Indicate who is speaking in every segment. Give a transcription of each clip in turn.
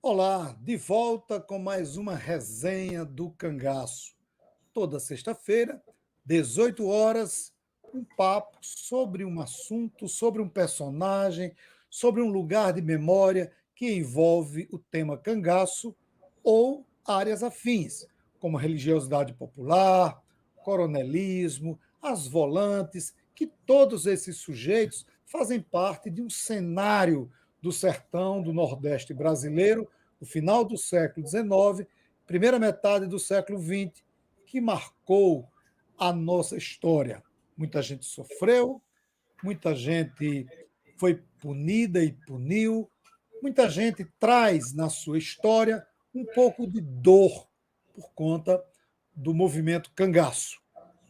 Speaker 1: Olá, de volta com mais uma resenha do Cangaço. Toda sexta-feira, 18 horas, um papo sobre um assunto, sobre um personagem, sobre um lugar de memória que envolve o tema cangaço ou áreas afins, como religiosidade popular, coronelismo, as volantes, que todos esses sujeitos fazem parte de um cenário do sertão do Nordeste brasileiro, do final do século XIX, primeira metade do século XX, que marcou a nossa história. Muita gente sofreu, muita gente foi punida e puniu, muita gente traz na sua história um pouco de dor por conta do movimento cangaço.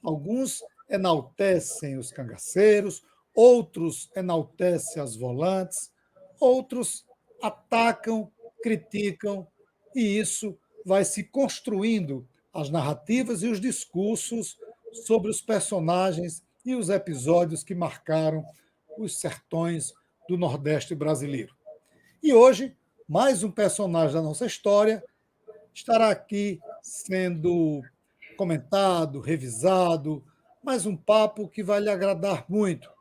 Speaker 1: Alguns enaltecem os cangaceiros, outros enaltecem as volantes, outros atacam, criticam, e isso vai se construindo as narrativas e os discursos sobre os personagens e os episódios que marcaram os sertões do Nordeste brasileiro. E hoje, mais um personagem da nossa história estará aqui sendo comentado, revisado, mais um papo que vai lhe agradar muito.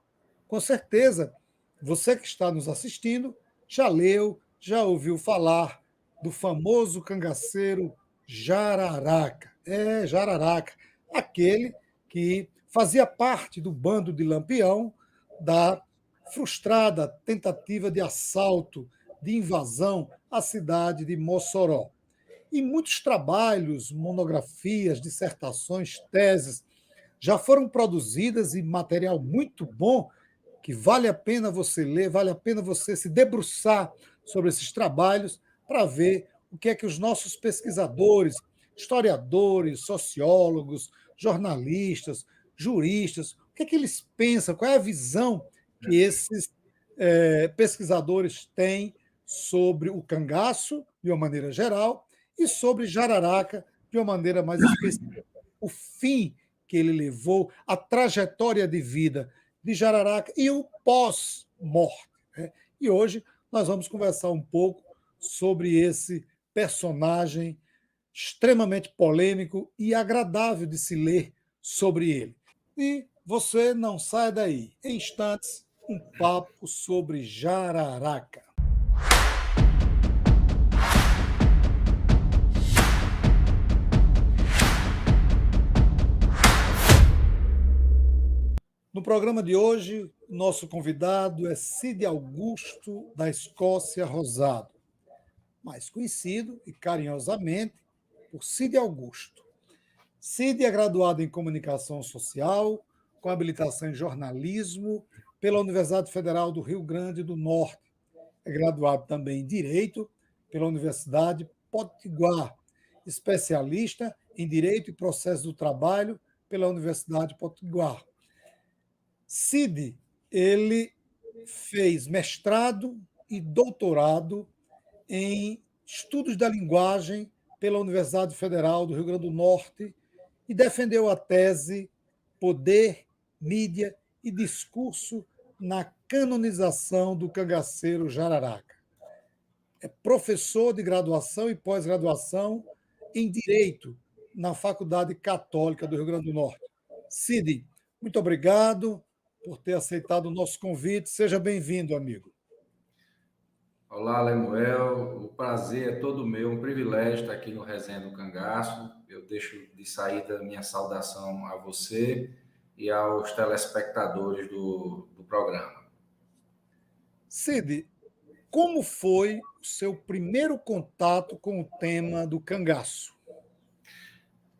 Speaker 1: Com certeza, você que está nos assistindo já leu, já ouviu falar do famoso cangaceiro Jararaca. É, Jararaca, aquele que fazia parte do bando de Lampião da frustrada tentativa de assalto, de invasão à cidade de Mossoró. E muitos trabalhos, monografias, dissertações, teses já foram produzidas e material muito bom que vale a pena você ler, vale a pena você se debruçar sobre esses trabalhos para ver o que é que os nossos pesquisadores, historiadores, sociólogos, jornalistas, juristas, o que é que eles pensam, qual é a visão que esses pesquisadores têm sobre o cangaço, de uma maneira geral, e sobre Jararaca, de uma maneira mais específica. O fim que ele levou, a trajetória de vida de Jararaca e o pós-morte. Né? E hoje nós vamos conversar um pouco sobre esse personagem extremamente polêmico e agradável de se ler sobre ele. E você não sai daí. Em instantes, um papo sobre Jararaca. No programa de hoje, nosso convidado é Cid Augusto, da Escócia Rosado, mais conhecido e carinhosamente por Cid Augusto. Cid é graduado em Comunicação Social, com habilitação em Jornalismo pela Universidade Federal do Rio Grande do Norte. É graduado também em Direito pela Universidade Potiguar, especialista em Direito e Processo do Trabalho pela Universidade Potiguar. Cid, ele fez mestrado e doutorado em Estudos da Linguagem pela Universidade Federal do Rio Grande do Norte e defendeu a tese Poder, Mídia e Discurso na canonização do cangaceiro Jararaca. É professor de graduação e pós-graduação em Direito na Faculdade Católica do Rio Grande do Norte. Cid, muito obrigado por ter aceitado o nosso convite. Seja bem-vindo, amigo.
Speaker 2: Olá, Lemuel. O prazer é todo meu, um privilégio estar aqui no Resenha do Cangaço. Eu deixo de saída minha saudação a você e aos telespectadores do programa.
Speaker 1: Cid, como foi o seu primeiro contato com o tema do cangaço?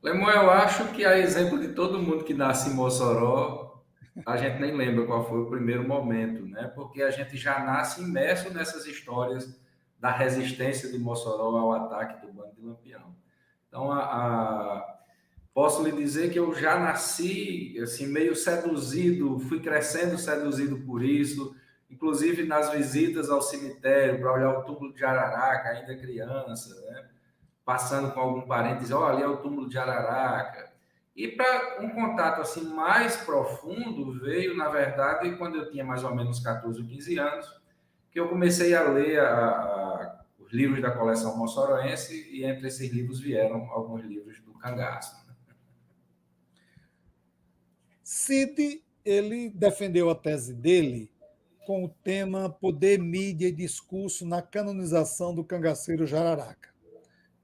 Speaker 2: Lemuel, eu acho que a exemplo de todo mundo que nasce em Mossoró, a gente nem lembra qual foi o primeiro momento, né? Porque a gente já nasce imerso nessas histórias da resistência de Mossoró ao ataque do bando de Lampião. Então, posso lhe dizer que eu já nasci assim meio seduzido, fui crescendo seduzido por isso, inclusive nas visitas ao cemitério para olhar o túmulo de Jararaca, ainda criança, né? Passando com algum parente, dizer, olha, ali é o túmulo de Jararaca. E para um contato assim mais profundo veio, na verdade, quando eu tinha mais ou menos 14 ou 15 anos, que eu comecei a ler os livros da coleção moçoroense, e entre esses livros vieram alguns livros do Cangaço.
Speaker 1: Cid, ele defendeu a tese dele com o tema Poder, Mídia e Discurso na Canonização do Cangaceiro Jararaca.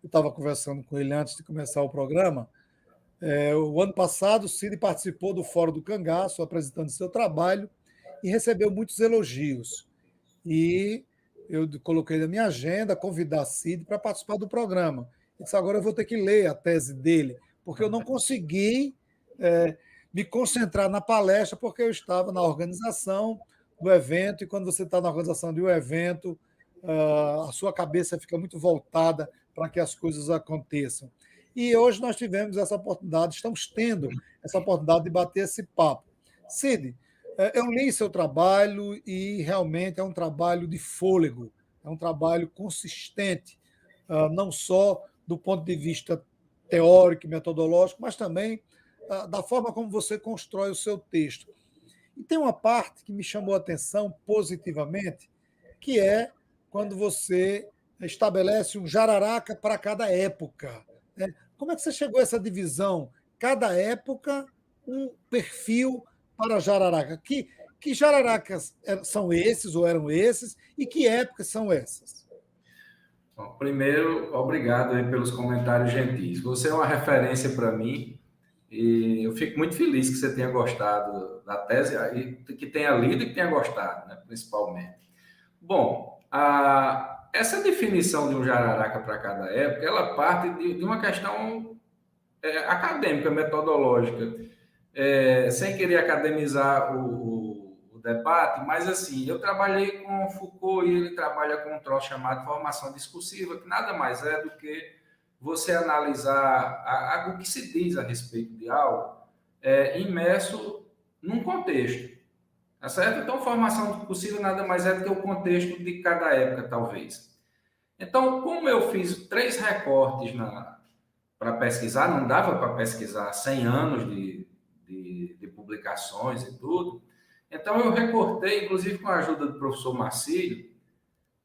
Speaker 1: Eu estava conversando com ele antes de começar o programa. O ano passado, Cid participou do Fórum do Cangaço, apresentando seu trabalho, e recebeu muitos elogios. E eu coloquei na minha agenda convidar Cid para participar do programa. Ele disse, agora eu vou ter que ler a tese dele, porque eu não consegui me concentrar na palestra, porque eu estava na organização do evento, e quando você está na organização de um evento, a sua cabeça fica muito voltada para que as coisas aconteçam. E hoje nós tivemos essa oportunidade, estamos tendo essa oportunidade de bater esse papo. Cid, eu li seu trabalho e realmente é um trabalho de fôlego, é um trabalho consistente, não só do ponto de vista teórico e metodológico, mas também da forma como você constrói o seu texto. E tem uma parte que me chamou a atenção positivamente, que é quando você estabelece um jararaca para cada época. Né? Como é que você chegou a essa divisão? Cada época, um perfil para jararaca. Que jararacas são esses ou eram esses e que épocas são essas?
Speaker 2: Bom, primeiro, obrigado aí pelos comentários gentis. Você é uma referência para mim e eu fico muito feliz que você tenha gostado da tese, que tenha lido e que tenha gostado, né, principalmente. Bom, essa definição de um jararaca para cada época, ela parte de uma questão acadêmica, metodológica, sem querer academizar o debate, mas assim, eu trabalhei com Foucault e ele trabalha com um troço chamado formação discursiva, que nada mais é do que você analisar o que se diz a respeito de algo imerso num contexto. Tá certo? Então, formação discursiva nada mais é do que o contexto de cada época, talvez. Então, como eu fiz 3 recortes para pesquisar, não dava para pesquisar 100 anos de publicações e tudo, então eu recortei, inclusive com a ajuda do professor Marcílio,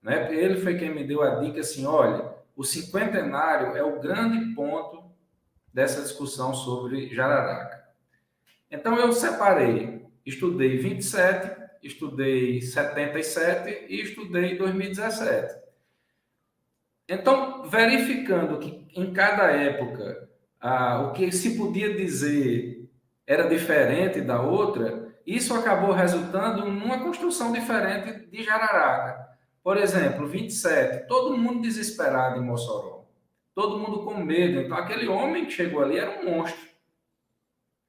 Speaker 2: né? Ele foi quem me deu a dica assim, olha, o cinquentenário é o grande ponto dessa discussão sobre Jararaca. Então eu separei, estudei 27, estudei 77 e estudei 2017. Então, verificando que em cada época o que se podia dizer era diferente da outra, isso acabou resultando numa construção diferente de Jararaca. Por exemplo, 27, todo mundo desesperado em Mossoró, todo mundo com medo. Então, aquele homem que chegou ali era um monstro.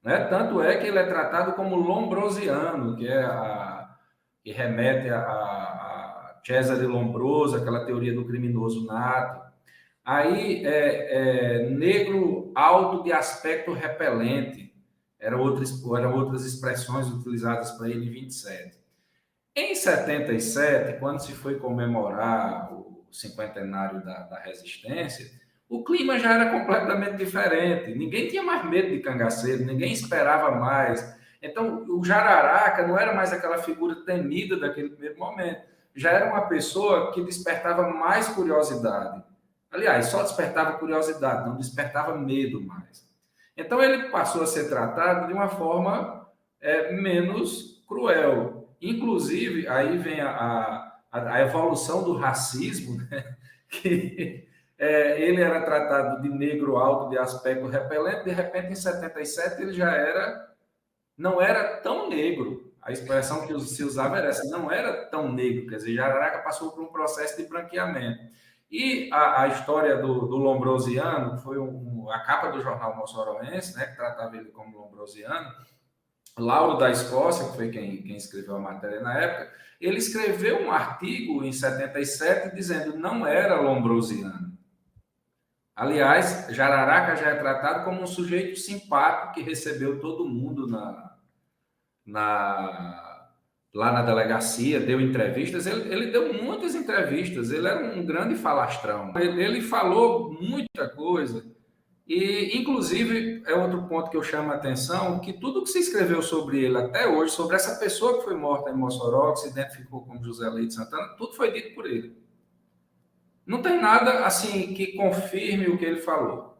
Speaker 2: Né? Tanto é que ele é tratado como lombrosiano, que remete a Cesare Lombroso, aquela teoria do criminoso nato. Aí, negro alto de aspecto repelente, eram outras expressões utilizadas para ele em 27. Em 77, quando se foi comemorar o cinquentenário da resistência, o clima já era completamente diferente. Ninguém tinha mais medo de cangaceiro, ninguém esperava mais. Então, o Jararaca não era mais aquela figura temida daquele primeiro momento. Já era uma pessoa que despertava mais curiosidade. Aliás, só despertava curiosidade, não despertava medo mais. Então, ele passou a ser tratado de uma forma menos cruel. Inclusive, aí vem a evolução do racismo, né? Que ele era tratado de negro alto, de aspecto repelente, de repente, em 77, ele já não era tão negro. A expressão que se usava era essa, não era tão negro, quer dizer, Jararaca passou por um processo de branqueamento. E a história do Lombrosiano, que foi a capa do jornal moçoroense, né, que tratava ele como Lombrosiano, Lauro da Escócia, que foi quem escreveu a matéria na época, ele escreveu um artigo em 77 dizendo não era Lombrosiano. Aliás, Jararaca já é tratado como um sujeito simpático que recebeu todo mundo lá na delegacia, deu entrevistas. Ele deu muitas entrevistas, ele era um grande falastrão. Ele falou muita coisa. E, inclusive, é outro ponto que eu chamo a atenção, que tudo que se escreveu sobre ele até hoje, sobre essa pessoa que foi morta em Mossoró, que se identificou como José Leite Santana, tudo foi dito por ele. Não tem nada assim que confirme o que ele falou.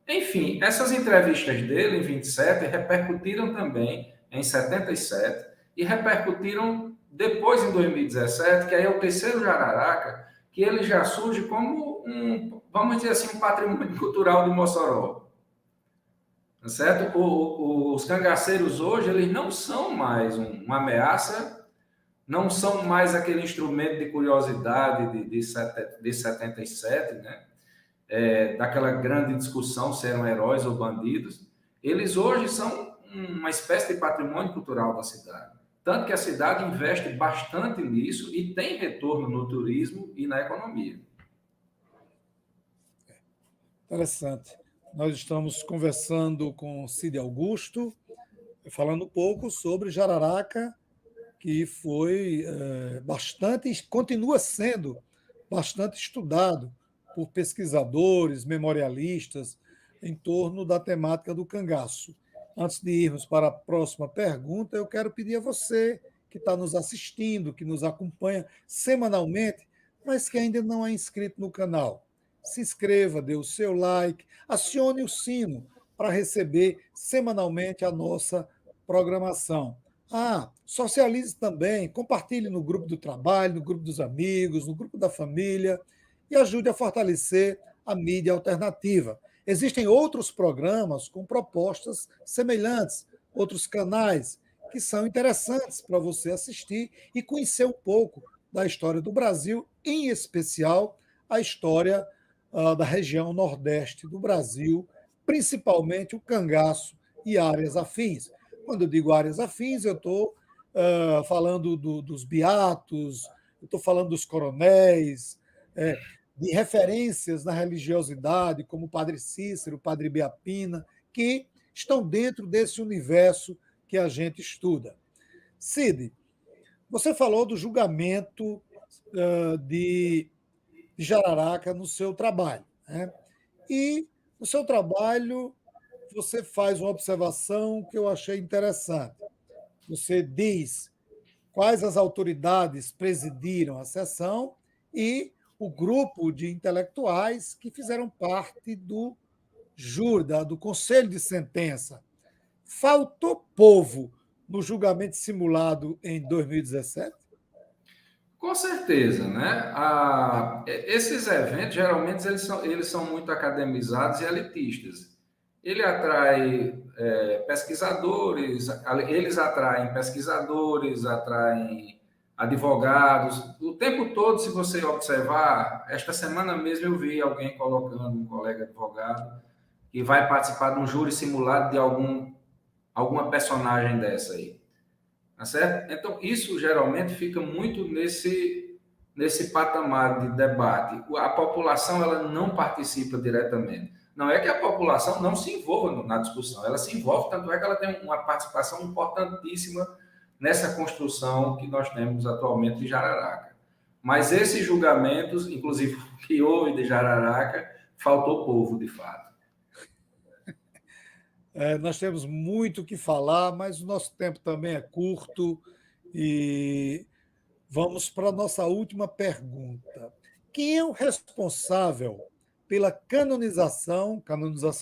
Speaker 2: Enfim, essas entrevistas dele em 27 repercutiram também em 77 e repercutiram depois em 2017, que aí é o terceiro Jararaca, que ele já surge como vamos dizer assim, um patrimônio cultural de Mossoró. Tá certo? Os cangaceiros hoje, eles não são mais uma ameaça, não são mais aquele instrumento de curiosidade de 77, né? Daquela grande discussão se eram heróis ou bandidos. Eles hoje são uma espécie de patrimônio cultural da cidade. Tanto que a cidade investe bastante nisso e tem retorno no turismo e na economia.
Speaker 1: Interessante. Nós estamos conversando com Cid Augusto, falando um pouco sobre Jararaca, que foi bastante, continua sendo bastante estudado por pesquisadores, memorialistas, em torno da temática do cangaço. Antes de irmos para a próxima pergunta, eu quero pedir a você que está nos assistindo, que nos acompanha semanalmente, mas que ainda não é inscrito no canal. Se inscreva, dê o seu like, acione o sino para receber semanalmente a nossa programação. Socialize também, compartilhe no grupo do trabalho, no grupo dos amigos, no grupo da família e ajude a fortalecer a mídia alternativa. Existem outros programas com propostas semelhantes, outros canais que são interessantes para você assistir e conhecer um pouco da história do Brasil, em especial a história da região nordeste do Brasil, principalmente o cangaço e áreas afins. Quando eu digo áreas afins, eu estou falando dos beatos, eu estou falando dos coronéis, de referências na religiosidade, como o Padre Cícero, o Padre Beapina, que estão dentro desse universo que a gente estuda. Cid, você falou do julgamento de Jararaca no seu trabalho, né? E no seu trabalho você faz uma observação que eu achei interessante. Você diz quais as autoridades presidiram a sessão e o grupo de intelectuais que fizeram parte do júri, do conselho de sentença. Faltou povo no julgamento simulado em 2017?
Speaker 2: Com certeza, né? Esses eventos, geralmente, eles são muito academizados e elitistas. Ele atrai pesquisadores, eles atraem pesquisadores, atraem advogados. O tempo todo, se você observar, esta semana mesmo eu vi alguém colocando, um colega advogado, que vai participar de um júri simulado de alguma personagem dessa aí. Tá certo? Então, isso geralmente fica muito nesse patamar de debate. A população ela não participa diretamente. Não é que a população não se envolva na discussão, ela se envolve, tanto é que ela tem uma participação importantíssima nessa construção que nós temos atualmente de Jararaca. Mas esses julgamentos, inclusive que houve de Jararaca, faltou povo, de fato.
Speaker 1: Nós temos muito o que falar, mas o nosso tempo também é curto e vamos para a nossa última pergunta. Quem é o responsável pela canonização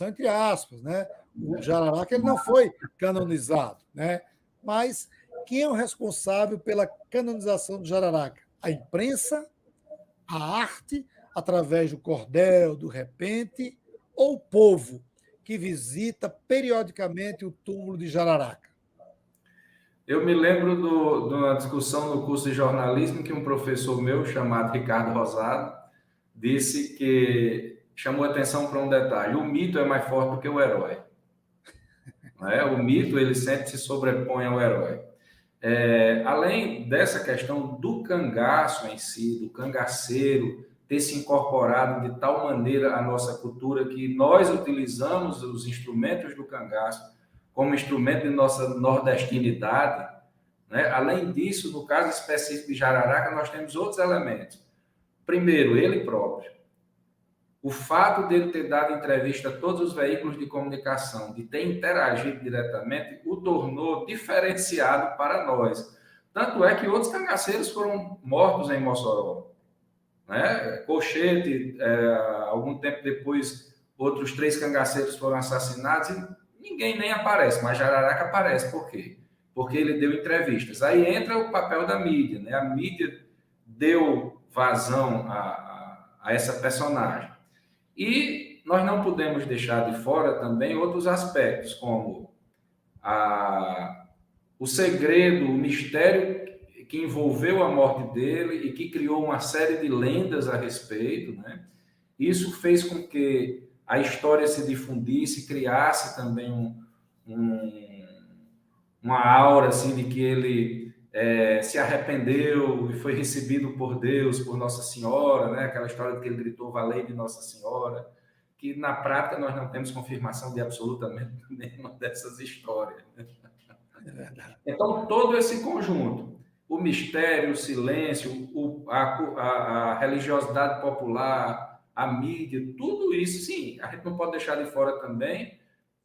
Speaker 1: entre aspas, né? O Jararaca ele não foi canonizado, né? Mas quem é o responsável pela canonização do Jararaca? A imprensa, a arte, através do cordel, do repente, ou o povo que visita periodicamente o túmulo de Jararaca?
Speaker 2: Eu me lembro de uma discussão no curso de jornalismo que um professor meu, chamado Ricardo Rosado, disse que chamou atenção para um detalhe: o mito é mais forte do que o herói. Né? O mito ele sempre se sobrepõe ao herói. Além dessa questão do cangaço em si, do cangaceiro ter se incorporado de tal maneira à nossa cultura que nós utilizamos os instrumentos do cangaço como instrumento de nossa nordestinidade, né? Além disso, no caso específico de Jararaca, nós temos outros elementos. Primeiro, ele próprio. O fato dele ter dado entrevista a todos os veículos de comunicação, de ter interagido diretamente, o tornou diferenciado para nós. Tanto é que outros cangaceiros foram mortos em Mossoró. né? Cochete, algum tempo depois, outros 3 cangaceiros foram assassinados e ninguém nem aparece, mas Jararaca aparece. Por quê? Porque ele deu entrevistas. Aí entra o papel da mídia, né? A mídia deu vazão a essa personagem. E nós não podemos deixar de fora também outros aspectos, como o segredo, o mistério que envolveu a morte dele e que criou uma série de lendas a respeito, né? Isso fez com que a história se difundisse, criasse também uma aura assim de que ele se arrependeu e foi recebido por Deus, por Nossa Senhora, né? Aquela história de que ele gritou "Valei de Nossa Senhora", que na prática nós não temos confirmação de absolutamente nenhuma dessas histórias.
Speaker 1: É verdade.
Speaker 2: Então, todo esse conjunto, o mistério, o silêncio, a religiosidade popular, a mídia, tudo isso, sim, a gente não pode deixar de fora também,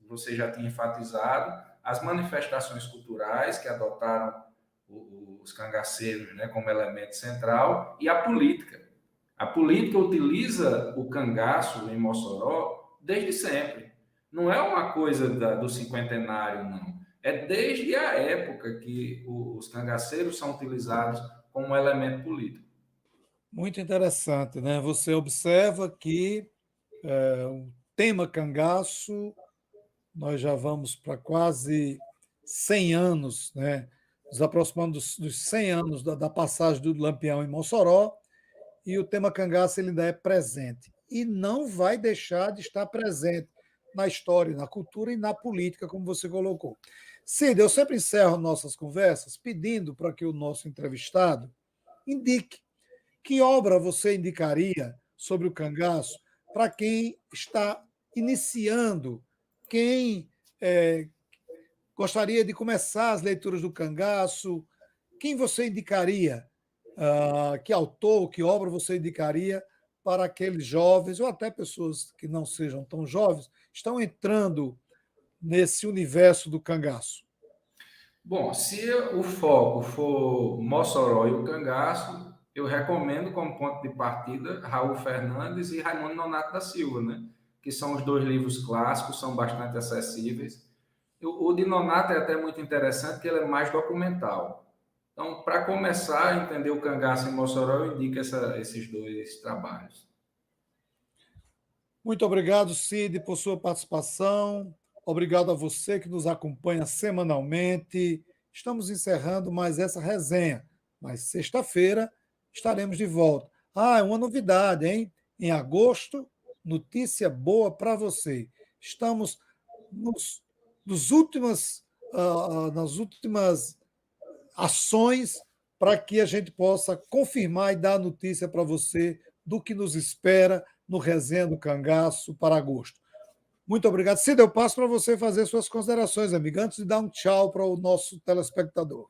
Speaker 2: você já tinha enfatizado, as manifestações culturais que adotaram os cangaceiros, né, como elemento central, e a política. A política utiliza o cangaço em Mossoró desde sempre. Não é uma coisa do cinquentenário, não. É desde a época que os cangaceiros são utilizados como elemento político.
Speaker 1: Muito interessante, né? Você observa que o tema cangaço, nós já vamos para quase 100 anos, né? Nos aproximando dos 100 anos da passagem do Lampião em Mossoró, e o tema cangaço ele ainda é presente. E não vai deixar de estar presente na história, na cultura e na política, como você colocou. Cid, eu sempre encerro nossas conversas pedindo para que o nosso entrevistado indique que obra você indicaria sobre o cangaço para quem está iniciando, quem gostaria de começar as leituras do cangaço? Quem você indicaria? Que autor, que obra você indicaria para aqueles jovens, ou até pessoas que não sejam tão jovens, estão entrando nesse universo do cangaço?
Speaker 2: Bom, se o foco for Mossoró e o cangaço, eu recomendo como ponto de partida Raul Fernandes e Raimundo Nonato da Silva, né? Que são os 2 livros clássicos, são bastante acessíveis. O de Nonato é até muito interessante, porque ele é mais documental. Então, para começar a entender o cangaço em Mossoró, eu indico esses 2 trabalhos.
Speaker 1: Muito obrigado, Cid, por sua participação. Obrigado a você que nos acompanha semanalmente. Estamos encerrando mais essa resenha, mas sexta-feira estaremos de volta. Uma novidade, hein? Em agosto, notícia boa para você. Estamos nos, nos últimas, nas últimas ações para que a gente possa confirmar e dar a notícia para você do que nos espera no Resenha do Cangaço para agosto. Muito obrigado. Cida, eu passo para você fazer suas considerações, amigo, antes de dar um tchau para o nosso telespectador.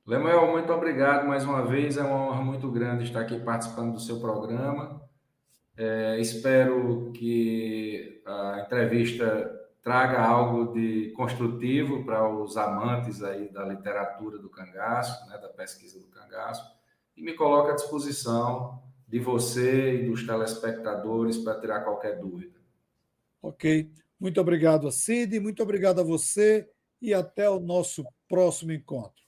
Speaker 2: Lemuel, muito obrigado mais uma vez. É uma honra muito grande estar aqui participando do seu programa. Espero que a entrevista traga algo de construtivo para os amantes aí da literatura do cangaço, né, da pesquisa do cangaço, e me coloco à disposição de você e dos telespectadores para tirar qualquer dúvida.
Speaker 1: Ok. Muito obrigado a Cid, muito obrigado a você e até o nosso próximo encontro.